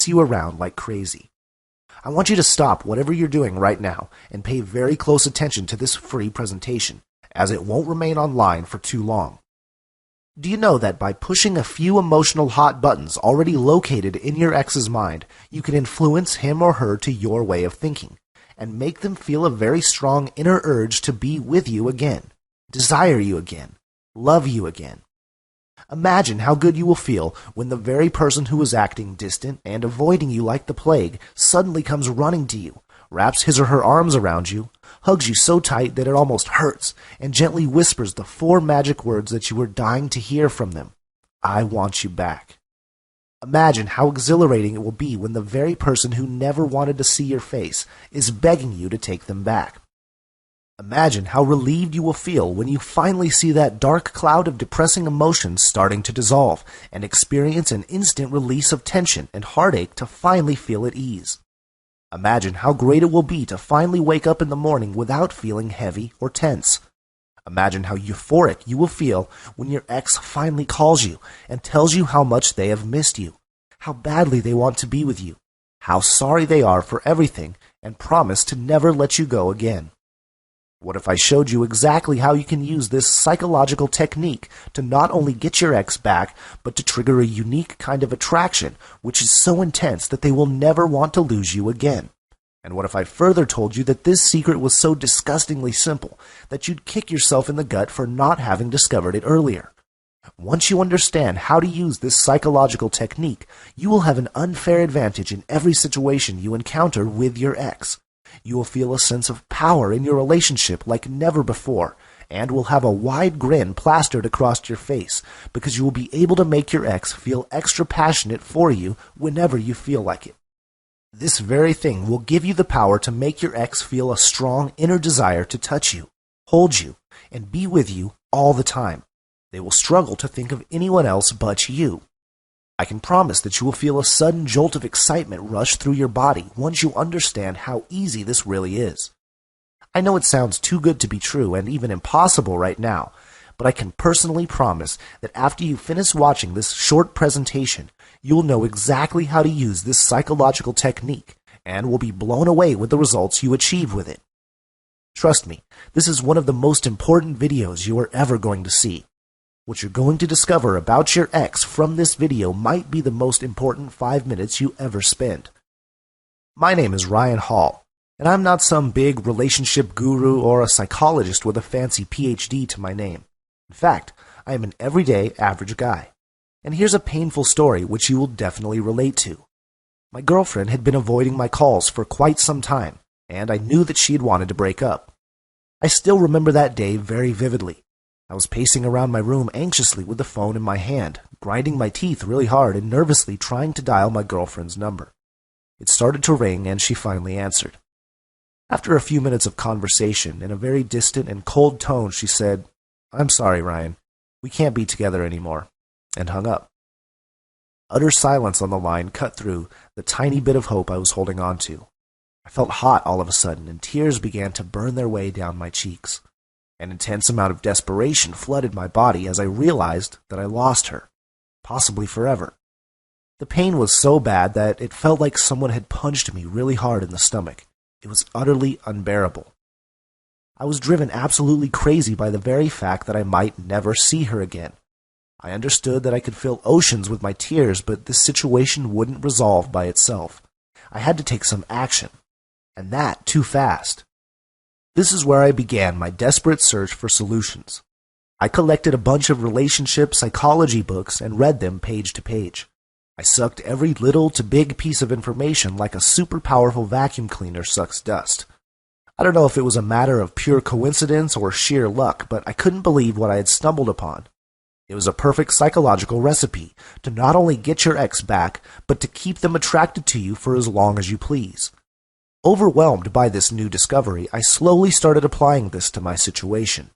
you around like crazy. I want you to stop whatever you're doing right now and pay very close attention to this free presentation, as it won't remain online for too long. Do you know that by pushing a few emotional hot buttons already located in your ex's mind, you can influence him or her to your way of thinking, and make them feel a very strong inner urge to be with you again, desire you again, love you again? Imagine how good you will feel when the very person who was acting distant and avoiding you like the plague suddenly comes running to you, wraps his or her arms around you, hugs you so tight that it almost hurts, and gently whispers the 4 magic words that you were dying to hear from them. I want you back. Imagine how exhilarating it will be when the very person who never wanted to see your face is begging you to take them back. Imagine how relieved you will feel when you finally see that dark cloud of depressing emotions starting to dissolve and experience an instant release of tension and heartache to finally feel at ease. Imagine how great it will be to finally wake up in the morning without feeling heavy or tense. Imagine how euphoric you will feel when your ex finally calls you and tells you how much they have missed you, how badly they want to be with you, how sorry they are for everything, and promise to never let you go again. What if I showed you exactly how you can use this psychological technique to not only get your ex back, but to trigger a unique kind of attraction, which is so intense that they will never want to lose you again? And what if I further told you that this secret was so disgustingly simple that you'd kick yourself in the gut for not having discovered it earlier? Once you understand how to use this psychological technique, you will have an unfair advantage in every situation you encounter with your ex. You will feel a sense of power in your relationship like never before, and will have a wide grin plastered across your face because you will be able to make your ex feel extra passionate for you whenever you feel like it. This very thing will give you the power to make your ex feel a strong inner desire to touch you, hold you, and be with you all the time. They will struggle to think of anyone else but you. I can promise that you will feel a sudden jolt of excitement rush through your body once you understand how easy this really is. I know it sounds too good to be true and even impossible right now, but I can personally promise that after you finish watching this short presentation, you will know exactly how to use this psychological technique and will be blown away with the results you achieve with it. Trust me, this is one of the most important videos you are ever going to see. What you're going to discover about your ex from this video might be the most important 5 minutes you ever spend. My name is Ryan Hall, and I'm not some big relationship guru or a psychologist with a fancy PhD to my name. In fact, I am an everyday average guy. And here's a painful story which you will definitely relate to. My girlfriend had been avoiding my calls for quite some time, and I knew that she had wanted to break up. I still remember that day very vividly. I was pacing around my room anxiously with the phone in my hand, grinding my teeth really hard and nervously trying to dial my girlfriend's number. It started to ring, and she finally answered. After a few minutes of conversation, in a very distant and cold tone, she said, "I'm sorry, Ryan. We can't be together anymore," and hung up. Utter silence on the line cut through the tiny bit of hope I was holding on to. I felt hot all of a sudden, and tears began to burn their way down my cheeks. An intense amount of desperation flooded my body as I realized that I lost her, possibly forever. The pain was so bad that it felt like someone had punched me really hard in the stomach. It was utterly unbearable. I was driven absolutely crazy by the very fact that I might never see her again. I understood that I could fill oceans with my tears, but this situation wouldn't resolve by itself. I had to take some action, and that too fast. This is where I began my desperate search for solutions. I collected a bunch of relationship psychology books and read them page to page. I sucked every little to big piece of information like a super powerful vacuum cleaner sucks dust. I don't know if it was a matter of pure coincidence or sheer luck, but I couldn't believe what I had stumbled upon. It was a perfect psychological recipe to not only get your ex back, but to keep them attracted to you for as long as you please. Overwhelmed by this new discovery, I slowly started applying this to my situation.